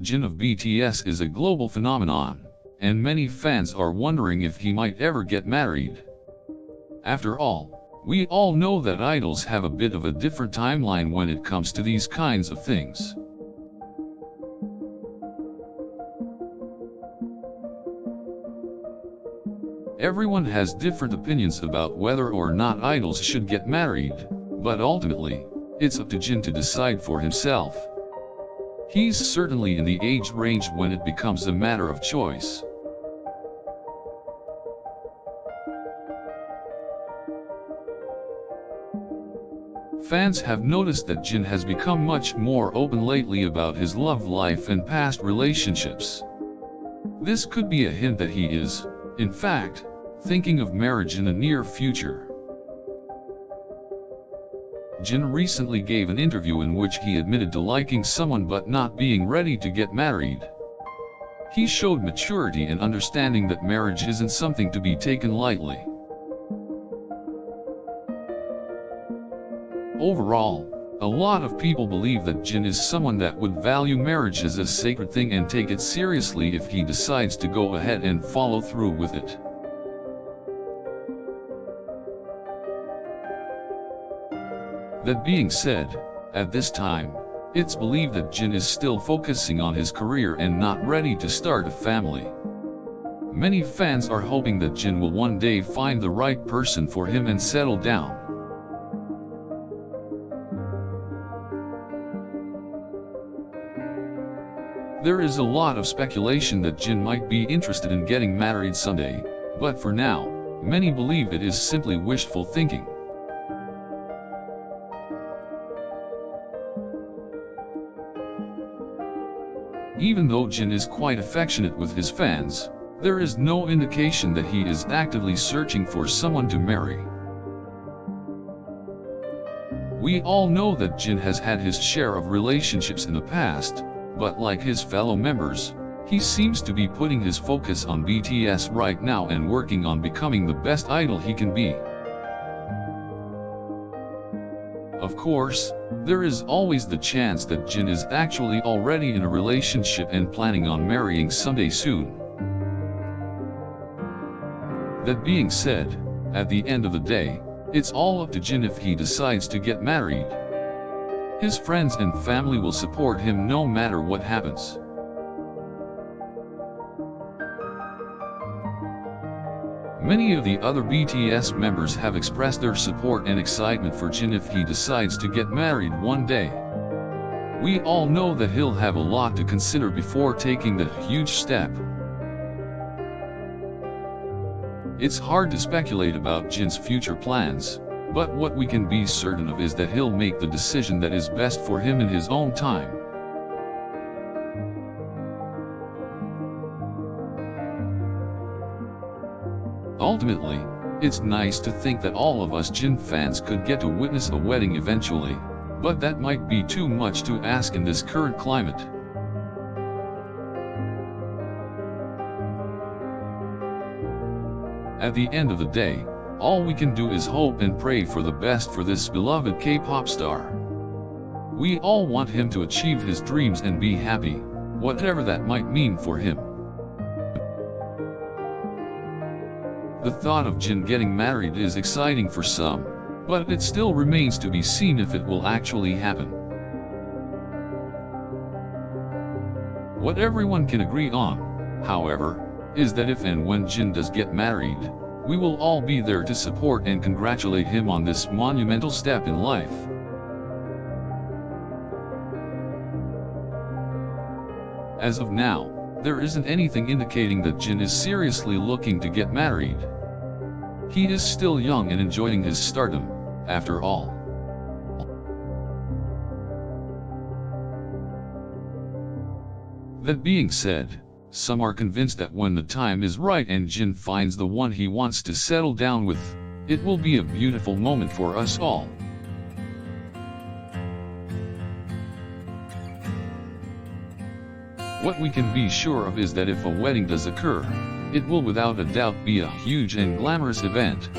Jin of BTS is a global phenomenon, and many fans are wondering if he might ever get married. After all, we all know that idols have a bit of a different timeline when it comes to these kinds of things. Everyone has different opinions about whether or not idols should get married, but ultimately, it's up to Jin to decide for himself. He's certainly in the age range when it becomes a matter of choice. Fans have noticed that Jin has become much more open lately about his love life and past relationships. This could be a hint that he is, in fact, thinking of marriage in the near future. Jin recently gave an interview in which he admitted to liking someone but not being ready to get married. He showed maturity and understanding that marriage isn't something to be taken lightly. Overall, a lot of people believe that Jin is someone that would value marriage as a sacred thing and take it seriously if he decides to go ahead and follow through with it. That being said, at this time, it's believed that Jin is still focusing on his career and not ready to start a family. Many fans are hoping that Jin will one day find the right person for him and settle down. There is a lot of speculation that Jin might be interested in getting married someday, but for now, many believe it is simply wishful thinking. Even though Jin is quite affectionate with his fans, there is no indication that he is actively searching for someone to marry. We all know that Jin has had his share of relationships in the past, but like his fellow members, he seems to be putting his focus on BTS right now and working on becoming the best idol he can be. Of course, there is always the chance that Jin is actually already in a relationship and planning on marrying someday soon. That being said, at the end of the day, it's all up to Jin if he decides to get married. His friends and family will support him no matter what happens. Many of the other BTS members have expressed their support and excitement for Jin if he decides to get married one day. We all know that he'll have a lot to consider before taking that huge step. It's hard to speculate about Jin's future plans, but what we can be certain of is that he'll make the decision that is best for him in his own time. Ultimately, it's nice to think that all of us Jin fans could get to witness a wedding eventually, but that might be too much to ask in this current climate. At the end of the day, all we can do is hope and pray for the best for this beloved K-pop star. We all want him to achieve his dreams and be happy, whatever that might mean for him. The thought of Jin getting married is exciting for some, but it still remains to be seen if it will actually happen. What everyone can agree on, however, is that if and when Jin does get married, we will all be there to support and congratulate him on this monumental step in life. As of now, there isn't anything indicating that Jin is seriously looking to get married. He is still young and enjoying his stardom, after all. That being said, some are convinced that when the time is right and Jin finds the one he wants to settle down with, it will be a beautiful moment for us all. What we can be sure of is that if a wedding does occur, it will without a doubt be a huge and glamorous event.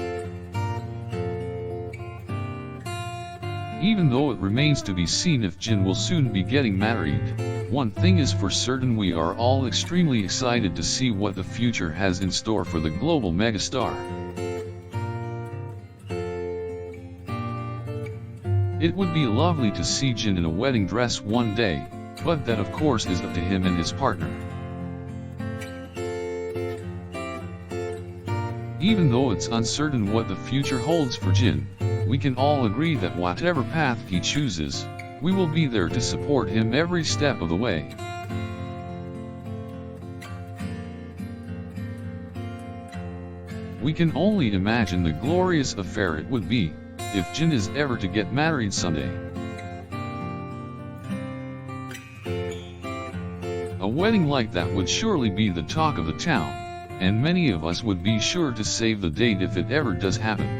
Even though it remains to be seen if Jin will soon be getting married, one thing is for certain: we are all extremely excited to see what the future has in store for the global megastar. It would be lovely to see Jin in a wedding dress one day, but that of course is up to him and his partner. Even though it's uncertain what the future holds for Jin, we can all agree that whatever path he chooses, we will be there to support him every step of the way. We can only imagine the glorious affair it would be, if Jin is ever to get married someday. A wedding like that would surely be the talk of the town, and many of us would be sure to save the date if it ever does happen.